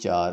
4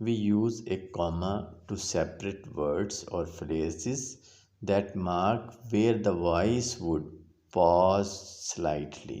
We use a comma to separate words or phrases that mark where the voice would pause slightly.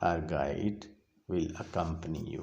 our guide will accompany you.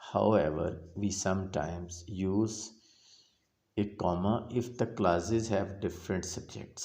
However, we sometimes use a comma if the clauses have different subjects.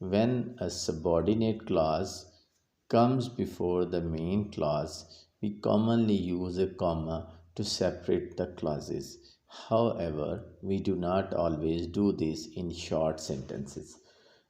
when a subordinate clause comes before the main clause, we commonly use a comma to separate the clauses. However, we do not always do this in short sentences.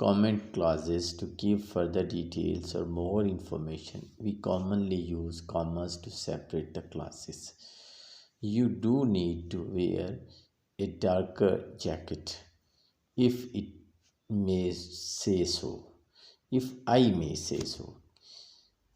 comment clauses to give further details or more information. We commonly use commas to separate the clauses. You do need to wear a darker jacket if it may say so. If I may say so.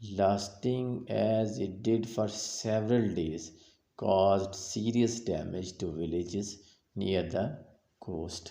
lasting as it did for several days caused serious damage to villages near the coast.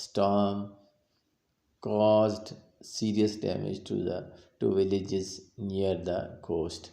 storm caused serious damage to villages near the coast،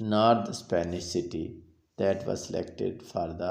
not the Spanish city that was selected for the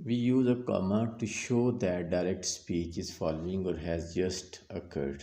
We use a comma to show that direct speech is following or has just occurred.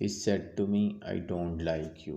He said to me, I don't like you.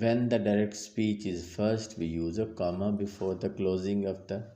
when the direct speech is first we use a comma before the closing of the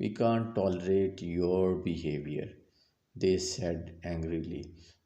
we can't tolerate your behavior, they said angrily.